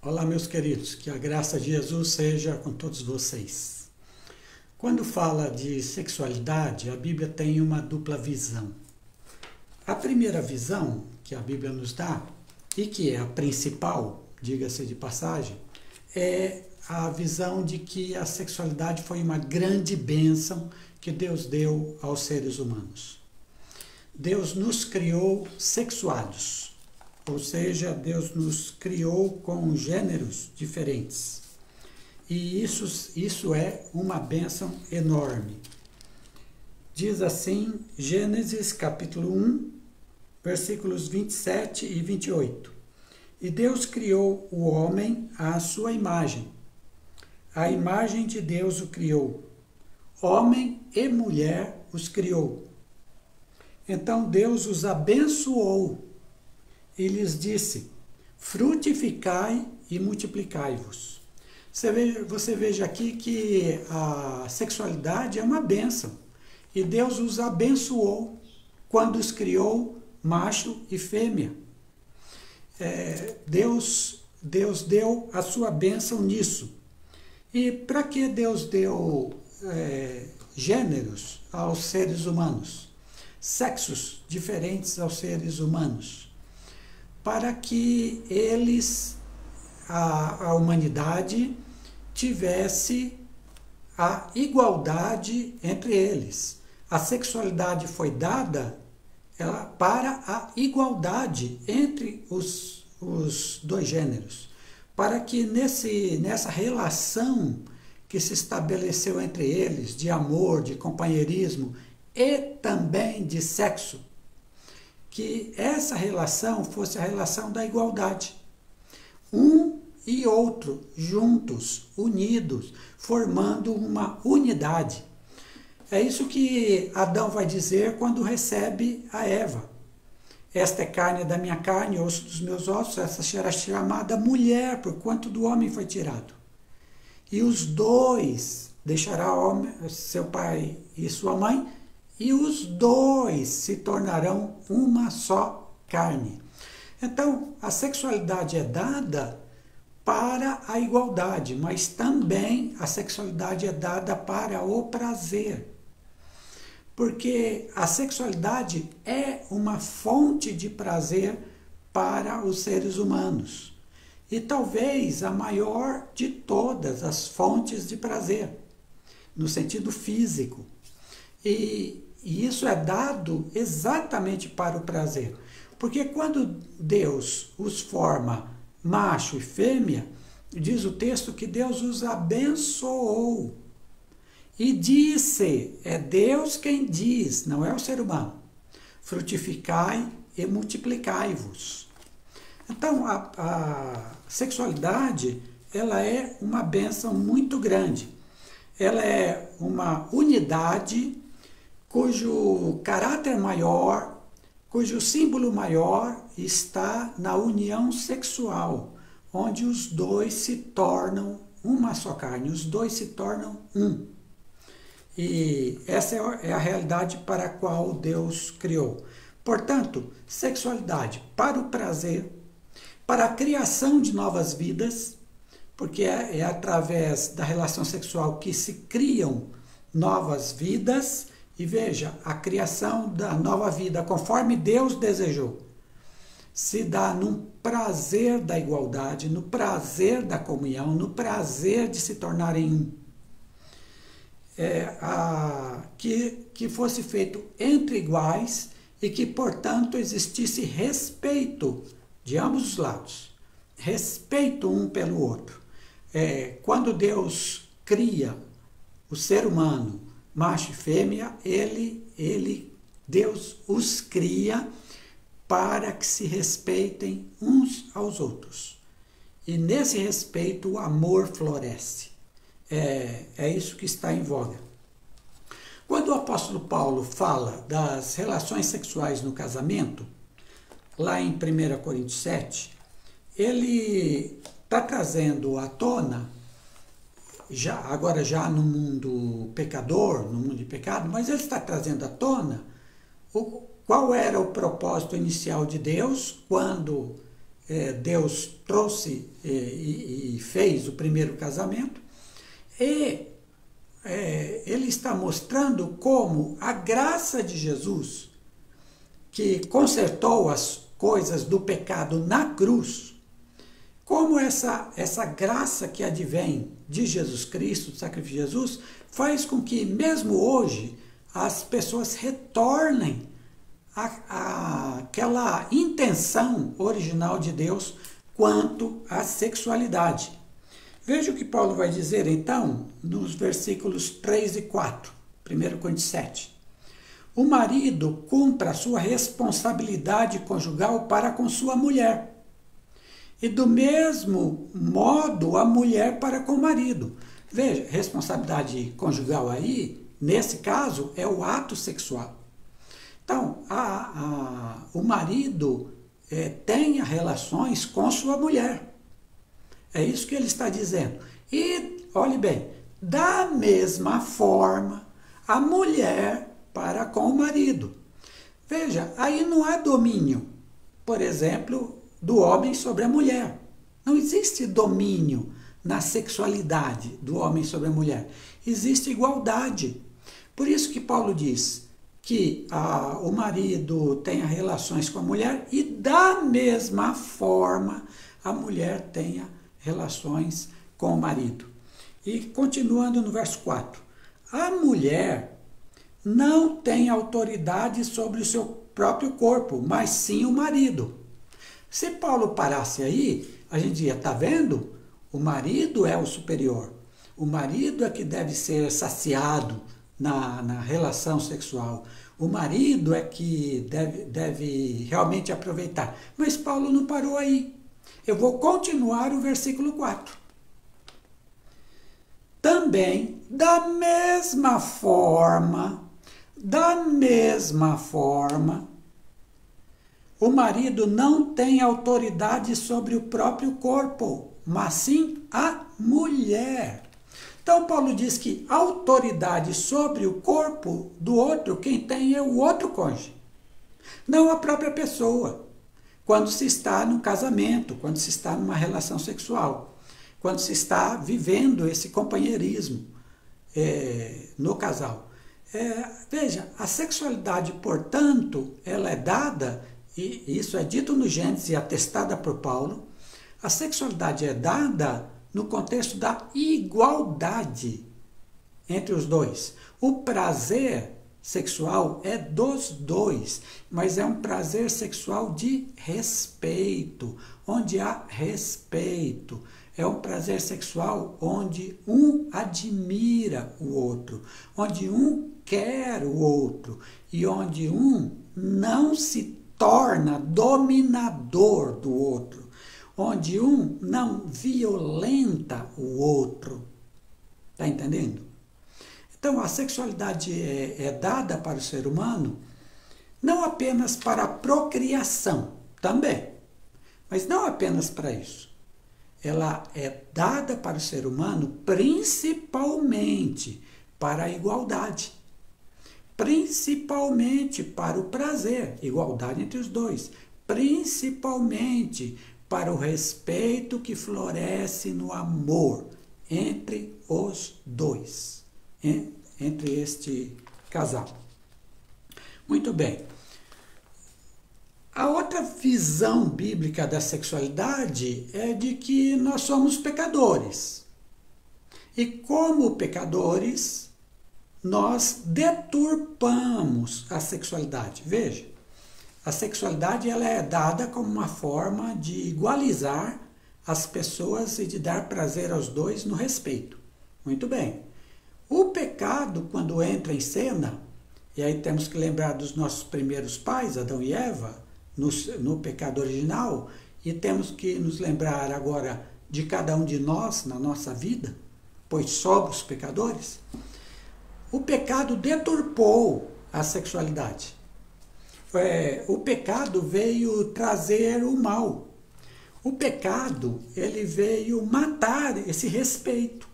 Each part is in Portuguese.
Olá, meus queridos, que a graça de Jesus seja com todos vocês. Quando fala de sexualidade, a Bíblia tem uma dupla visão. A primeira visão que a Bíblia nos dá, e que é a principal, diga-se de passagem, é a visão de que a sexualidade foi uma grande bênção que Deus deu aos seres humanos. Deus nos criou sexuados. Ou seja, Deus nos criou com gêneros diferentes. E isso é uma bênção enorme. Diz assim, Gênesis capítulo 1, versículos 27 e 28. E Deus criou o homem à sua imagem. A imagem de Deus o criou. Homem e mulher os criou. Então Deus os abençoou e lhes disse, frutificai e multiplicai-vos. Você veja aqui que a sexualidade é uma bênção. E Deus os abençoou quando os criou macho e fêmea. Deus deu a sua bênção nisso. E para que Deus deu gêneros aos seres humanos? Sexos diferentes aos seres humanos? Para que a humanidade, tivesse a igualdade entre eles. A sexualidade foi dada para a igualdade entre os dois gêneros, para que nessa relação que se estabeleceu entre eles, de amor, de companheirismo e também de sexo, que essa relação fosse a relação da igualdade. Um e outro, juntos, unidos, formando uma unidade. É isso que Adão vai dizer quando recebe a Eva. Esta é carne da minha carne, osso dos meus ossos, essa será chamada mulher, porquanto do homem foi tirado. E os dois, deixará seu pai e sua mãe, e os dois se tornarão uma só carne. Então, a sexualidade é dada para a igualdade, mas também a sexualidade é dada para o prazer. Porque a sexualidade é uma fonte de prazer para os seres humanos. E talvez a maior de todas as fontes de prazer, no sentido físico. E isso é dado exatamente para o prazer. Porque quando Deus os forma macho e fêmea, diz o texto que Deus os abençoou. E disse, é Deus quem diz, não é o ser humano, frutificai e multiplicai-vos. Então, a sexualidade, ela é uma bênção muito grande. Ela é uma unidade cujo caráter maior, cujo símbolo maior está na união sexual, onde os dois se tornam uma só carne, os dois se tornam um. E essa é a realidade para a qual Deus criou. Portanto, sexualidade para o prazer, para a criação de novas vidas, porque é através da relação sexual que se criam novas vidas. E veja, a criação da nova vida, conforme Deus desejou, se dá no prazer da igualdade, no prazer da comunhão, no prazer de se tornarem um. Que fosse feito entre iguais e que, portanto, existisse respeito de ambos os lados. Respeito um pelo outro. Quando Deus cria o ser humano, macho e fêmea, Deus os cria para que se respeitem uns aos outros. E nesse respeito o amor floresce. É isso que está em voga. Quando o apóstolo Paulo fala das relações sexuais no casamento, lá em 1 Coríntios 7, ele está trazendo à tona, agora já no mundo pecador, no mundo de pecado, mas ele está trazendo à tona qual era o propósito inicial de Deus quando Deus trouxe e fez o primeiro casamento, e ele está mostrando como a graça de Jesus, que consertou as coisas do pecado na cruz, como essa graça que advém de Jesus Cristo, do sacrifício de Jesus, faz com que mesmo hoje as pessoas retornem àquela intenção original de Deus quanto à sexualidade. Veja o que Paulo vai dizer então nos versículos 3 e 4, 1 Coríntios 7. O marido cumpra a sua responsabilidade conjugal para com sua mulher, e do mesmo modo a mulher para com o marido. Veja, responsabilidade conjugal aí, nesse caso, é o ato sexual. Então, o marido tenha relações com sua mulher. É isso que ele está dizendo. E, olhe bem, da mesma forma, a mulher para com o marido. Veja, aí não há domínio, por exemplo, do homem sobre a mulher. Não existe domínio na sexualidade do homem sobre a mulher. Existe igualdade. Por isso que Paulo diz que o marido tenha relações com a mulher e da mesma forma a mulher tenha relações com o marido. E continuando no verso 4. A mulher não tem autoridade sobre o seu próprio corpo, mas sim o marido. Se Paulo parasse aí, a gente ia, tá vendo? O marido é o superior. O marido é que deve ser saciado na relação sexual. O marido é que deve realmente aproveitar. Mas Paulo não parou aí. Eu vou continuar o versículo 4. Também, da mesma forma, o marido não tem autoridade sobre o próprio corpo, mas sim a mulher. Então, Paulo diz que autoridade sobre o corpo do outro, quem tem é o outro cônjuge, não a própria pessoa. Quando se está no casamento, quando se está numa relação sexual, quando se está vivendo esse companheirismo no casal. Veja, a sexualidade, portanto, ela é dada, e isso é dito no Gênesis e atestada por Paulo, a sexualidade é dada no contexto da igualdade entre os dois. O prazer sexual é dos dois, mas é um prazer sexual de respeito, onde há respeito. É um prazer sexual onde um admira o outro, onde um quer o outro e onde um não se torna dominador do outro, onde um não violenta o outro. Está entendendo? Então, a sexualidade é dada para o ser humano não apenas para a procriação, também, mas não apenas para isso. Ela é dada para o ser humano principalmente para a igualdade, principalmente para o prazer, igualdade entre os dois, principalmente para o respeito que floresce no amor entre os dois, entre este casal. Muito bem. A outra visão bíblica da sexualidade é de que nós somos pecadores. E como pecadores, nós deturpamos a sexualidade. Veja, a sexualidade ela é dada como uma forma de igualizar as pessoas e de dar prazer aos dois no respeito. Muito bem. O pecado, quando entra em cena, e aí temos que lembrar dos nossos primeiros pais, Adão e Eva, no pecado original, e temos que nos lembrar agora de cada um de nós na nossa vida, pois somos pecadores. O pecado deturpou a sexualidade. O pecado veio trazer o mal. O pecado, ele veio matar esse respeito.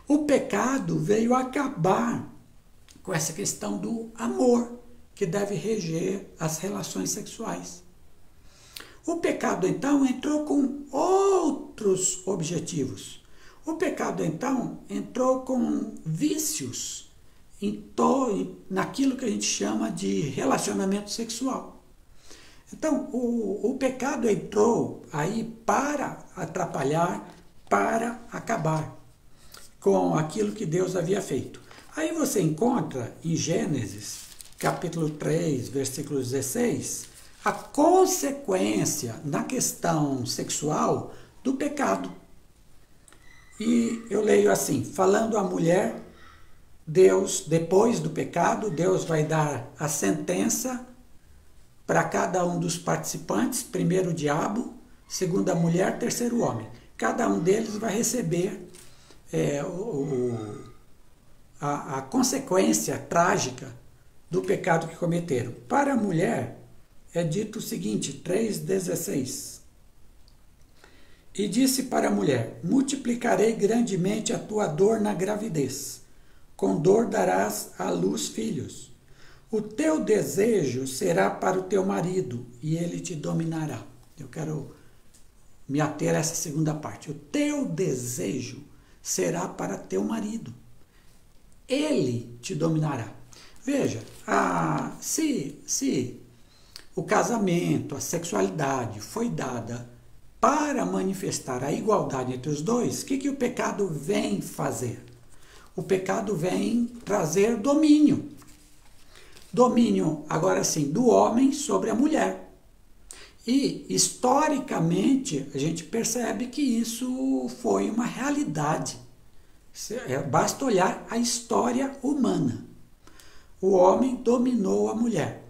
O pecado veio acabar com essa questão do amor que deve reger as relações sexuais. O pecado, então, entrou com outros objetivos. O pecado, então, entrou com vícios naquilo que a gente chama de relacionamento sexual. Então, o pecado entrou aí para atrapalhar, para acabar com aquilo que Deus havia feito. Aí você encontra em Gênesis, capítulo 3, versículo 16, a consequência na questão sexual do pecado. E eu leio assim: falando à mulher, Deus, depois do pecado, Deus vai dar a sentença para cada um dos participantes, primeiro o diabo, segundo a mulher, terceiro o homem. Cada um deles vai receber a consequência trágica do pecado que cometeram. Para a mulher é dito o seguinte, 3,16. E disse para a mulher: multiplicarei grandemente a tua dor na gravidez, com dor darás à luz filhos. O teu desejo será para o teu marido, e ele te dominará. Eu quero me ater a essa segunda parte. O teu desejo será para teu marido. Ele te dominará. Veja, se o casamento, a sexualidade foi dada para manifestar a igualdade entre os dois, o que o pecado vem fazer? O pecado vem trazer domínio. Domínio, agora sim, do homem sobre a mulher. E, historicamente, a gente percebe que isso foi uma realidade. Basta olhar a história humana. O homem dominou a mulher.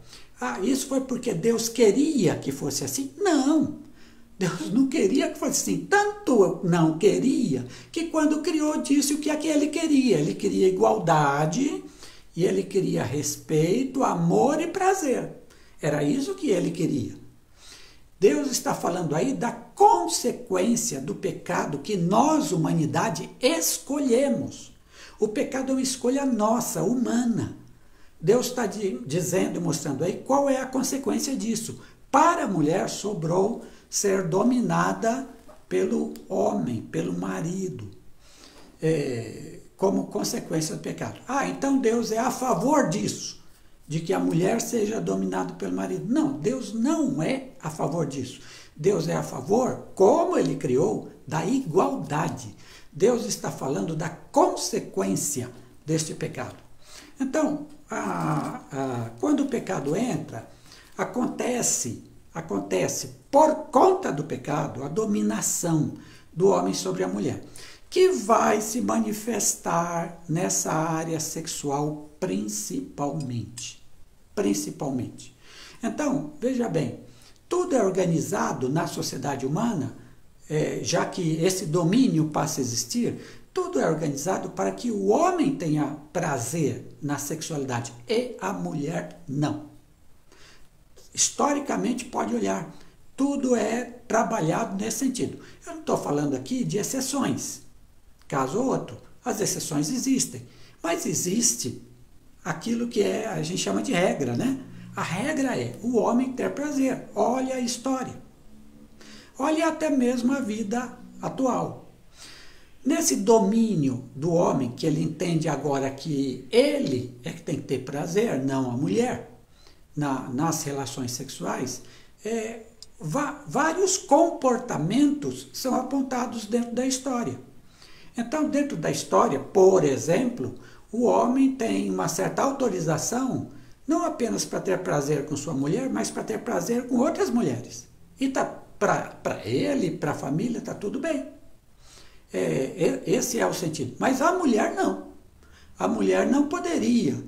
Isso foi porque Deus queria que fosse assim? Não. Deus não queria que fosse assim. Tanto não queria que quando criou disse o que ele queria. Ele queria igualdade e ele queria respeito, amor e prazer. Era isso que ele queria. Deus está falando aí da consequência do pecado que nós, humanidade, escolhemos. O pecado é uma escolha nossa, humana. Deus está dizendo, mostrando aí qual é a consequência disso. Para a mulher sobrou ser dominada pelo homem, pelo marido, como consequência do pecado. Então Deus é a favor disso, de que a mulher seja dominada pelo marido. Não, Deus não é a favor disso. Deus é a favor, como ele criou, da igualdade. Deus está falando da consequência deste pecado. Então, quando o pecado entra, acontece por conta do pecado a dominação do homem sobre a mulher, que vai se manifestar nessa área sexual principalmente. Então, veja bem, tudo é organizado na sociedade humana, já que esse domínio passa a existir, tudo é organizado para que o homem tenha prazer na sexualidade e a mulher não. Historicamente, pode olhar, tudo é trabalhado nesse sentido. Eu não estou falando aqui de exceções, caso ou outro. As exceções existem, mas existe aquilo que a gente chama de regra, né? A regra é o homem ter prazer. Olha a história. Olha até mesmo a vida atual. Nesse domínio do homem, que ele entende agora que ele é que tem que ter prazer, não a mulher, nas relações sexuais, vários comportamentos são apontados dentro da história. Então, dentro da história, por exemplo, o homem tem uma certa autorização, não apenas para ter prazer com sua mulher, mas para ter prazer com outras mulheres. E para ele, para a família, está tudo bem. Esse é o sentido. Mas a mulher não. A mulher não poderia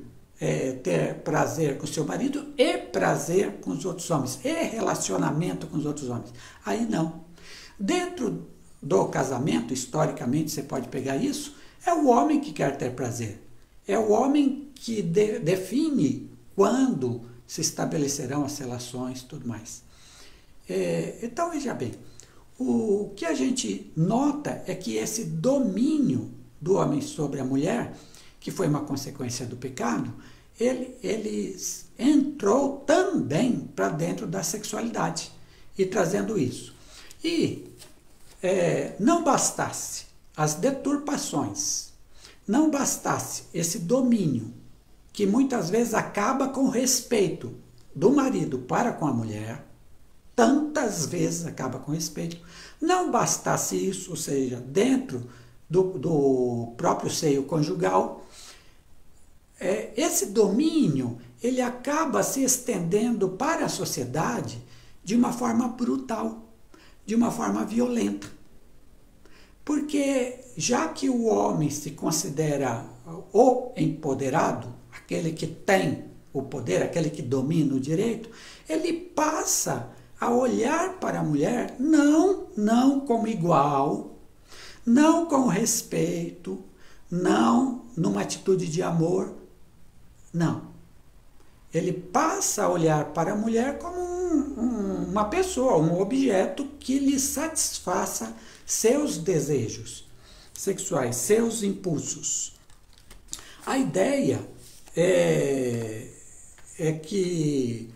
ter prazer com seu marido e prazer com os outros homens, e relacionamento com os outros homens. Aí não. Dentro do casamento, historicamente, você pode pegar isso, é o homem que quer ter prazer. É o homem que define quando se estabelecerão as relações e tudo mais. Então, veja bem, o que a gente nota é que esse domínio do homem sobre a mulher, que foi uma consequência do pecado, ele entrou também para dentro da sexualidade. e trazendo isso. E não bastasse as deturpações, não bastasse esse domínio, que muitas vezes acaba com o respeito do marido para com a mulher, tantas vezes acaba com respeito, não bastasse isso, ou seja, dentro do próprio seio conjugal, esse domínio ele acaba se estendendo para a sociedade de uma forma brutal, de uma forma violenta. Porque já que o homem se considera o empoderado, aquele que tem o poder, aquele que domina o direito, ele passa a olhar para a mulher não como igual, não com respeito, não numa atitude de amor, não. Ele passa a olhar para a mulher como uma pessoa, um objeto que lhe satisfaça seus desejos sexuais, seus impulsos. A ideia é que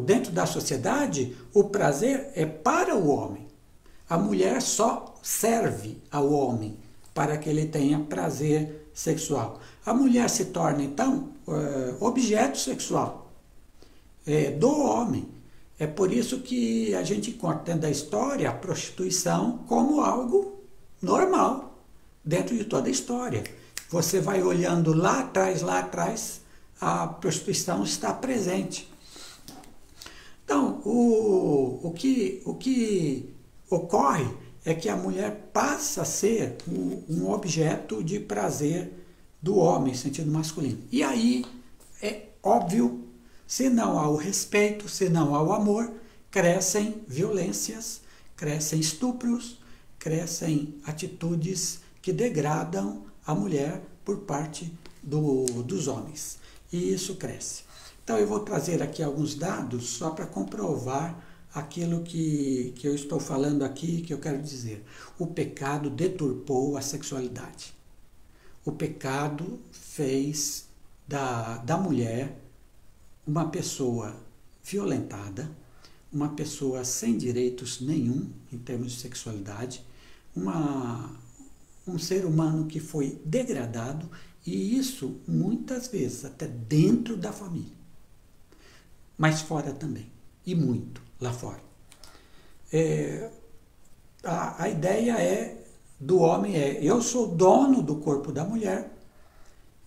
dentro da sociedade o prazer é para o homem. A mulher só serve ao homem para que ele tenha prazer sexual. A mulher se torna, então, objeto sexual do homem. É por isso que a gente encontra dentro da história a prostituição como algo normal, dentro de toda a história. Você vai olhando lá atrás, a prostituição está presente. Então, o que ocorre é que a mulher passa a ser um objeto de prazer do homem, em sentido masculino. E aí, é óbvio, se não há o respeito, se não há o amor, crescem violências, crescem estupros, crescem atitudes que degradam a mulher por parte dos homens. E isso cresce. Então eu vou trazer aqui alguns dados só para comprovar aquilo que eu estou falando aqui, que eu quero dizer. O pecado deturpou a sexualidade. O pecado fez da mulher uma pessoa violentada, uma pessoa sem direitos nenhum em termos de sexualidade, um ser humano que foi degradado, e isso muitas vezes até dentro da família, mas fora também, e muito lá fora. A ideia do homem eu sou dono do corpo da mulher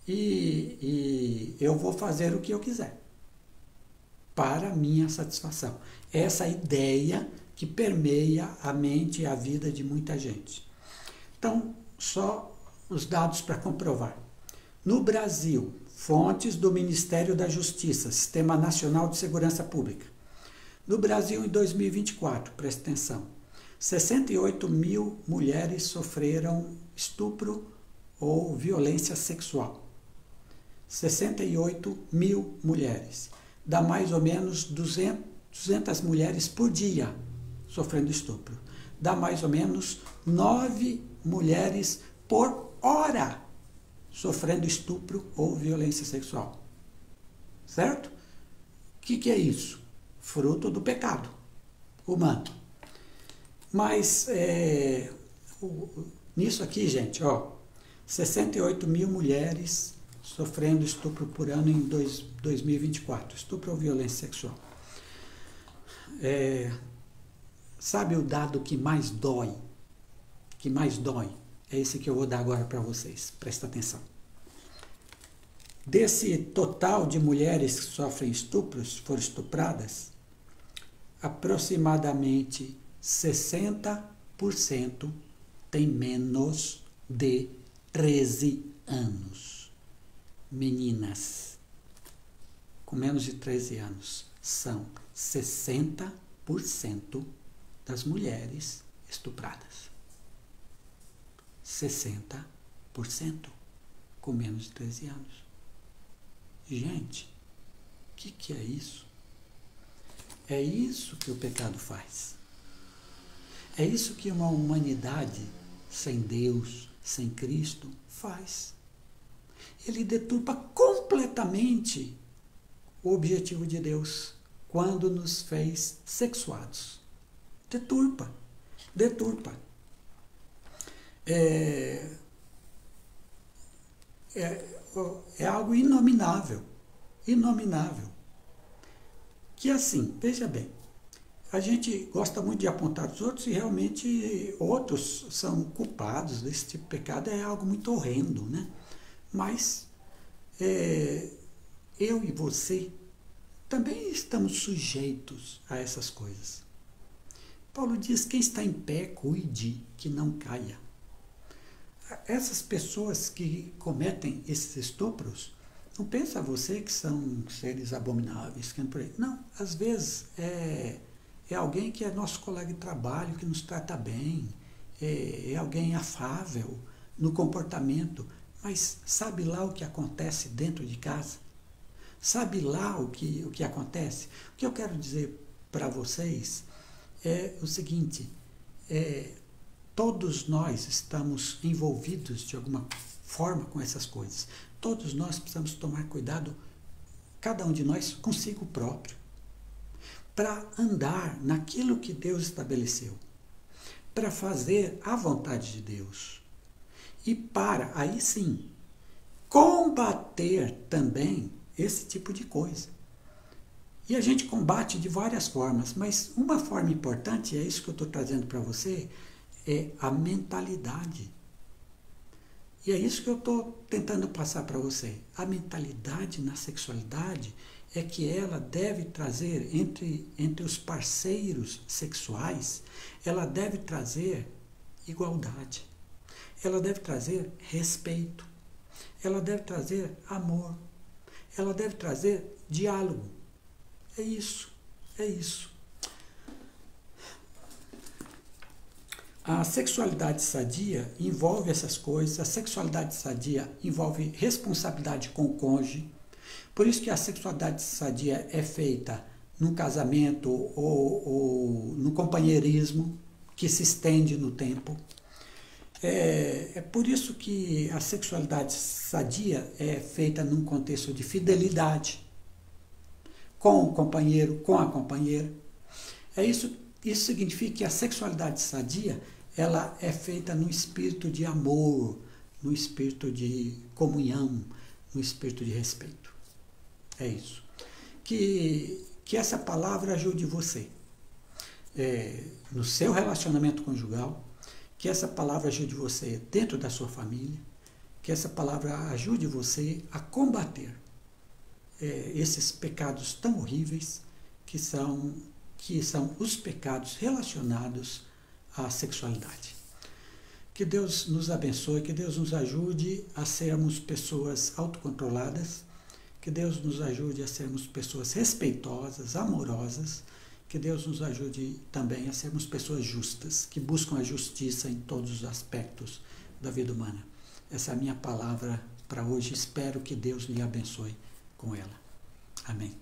e eu vou fazer o que eu quiser para minha satisfação. Essa ideia que permeia a mente e a vida de muita gente. Então, só os dados para comprovar. No Brasil, fontes do Ministério da Justiça, Sistema Nacional de Segurança Pública. No Brasil, em 2024, presta atenção, 68 mil mulheres sofreram estupro ou violência sexual. 68 mil mulheres. Dá mais ou menos 200 mulheres por dia sofrendo estupro. Dá mais ou menos 9 mulheres por hora sofrendo estupro ou violência sexual. Certo? O que é isso? Fruto do pecado humano. Mas nisso aqui, gente, 68 mil mulheres sofrendo estupro por ano em 2024. Estupro ou violência sexual. Sabe o dado que mais dói? Que mais dói? É esse que eu vou dar agora para vocês. Presta atenção. Desse total de mulheres que sofrem estupros, foram estupradas, aproximadamente 60% tem menos de 13 anos. Meninas com menos de 13 anos são 60% das mulheres estupradas. 60% com menos de 13 anos. Gente, o que é isso? É isso que o pecado faz. É isso que uma humanidade sem Deus, sem Cristo, faz. Ele deturpa completamente o objetivo de Deus quando nos fez sexuados. Deturpa, deturpa. É algo inominável, inominável. Que assim, veja bem, a gente gosta muito de apontar os outros e realmente outros são culpados desse tipo de pecado, é algo muito horrendo, né? Mas eu e você também estamos sujeitos a essas coisas. Paulo diz, quem está em pé, cuide que não caia. Essas pessoas que cometem esses estupros, não pensa você que são seres abomináveis. Não, às vezes é alguém que é nosso colega de trabalho, que nos trata bem, é alguém afável no comportamento, mas sabe lá o que acontece dentro de casa? Sabe lá o que acontece? O que eu quero dizer para vocês é o seguinte, todos nós estamos envolvidos de alguma forma com essas coisas. Todos nós precisamos tomar cuidado, cada um de nós, consigo próprio, para andar naquilo que Deus estabeleceu, para fazer a vontade de Deus e para, aí sim, combater também esse tipo de coisa. E a gente combate de várias formas, mas uma forma importante, é isso que eu estou trazendo para você, é a mentalidade. E é isso que eu estou tentando passar para você. A mentalidade na sexualidade é que ela deve trazer entre os parceiros sexuais, ela deve trazer igualdade, ela deve trazer respeito, ela deve trazer amor, ela deve trazer diálogo. É isso, é isso. A sexualidade sadia envolve essas coisas, a sexualidade sadia envolve responsabilidade com o cônjuge, por isso que a sexualidade sadia é feita num casamento ou no companheirismo, que se estende no tempo. É por isso que a sexualidade sadia é feita num contexto de fidelidade, com o companheiro, com a companheira. Isso significa que a sexualidade sadia, ela é feita no espírito de amor, no espírito de comunhão, no espírito de respeito. É isso. Que essa palavra ajude você no seu relacionamento conjugal, que essa palavra ajude você dentro da sua família, que essa palavra ajude você a combater esses pecados tão horríveis que são os pecados relacionados à sexualidade. Que Deus nos abençoe, que Deus nos ajude a sermos pessoas autocontroladas, que Deus nos ajude a sermos pessoas respeitosas, amorosas, que Deus nos ajude também a sermos pessoas justas, que buscam a justiça em todos os aspectos da vida humana. Essa é a minha palavra para hoje, espero que Deus lhe abençoe com ela. Amém.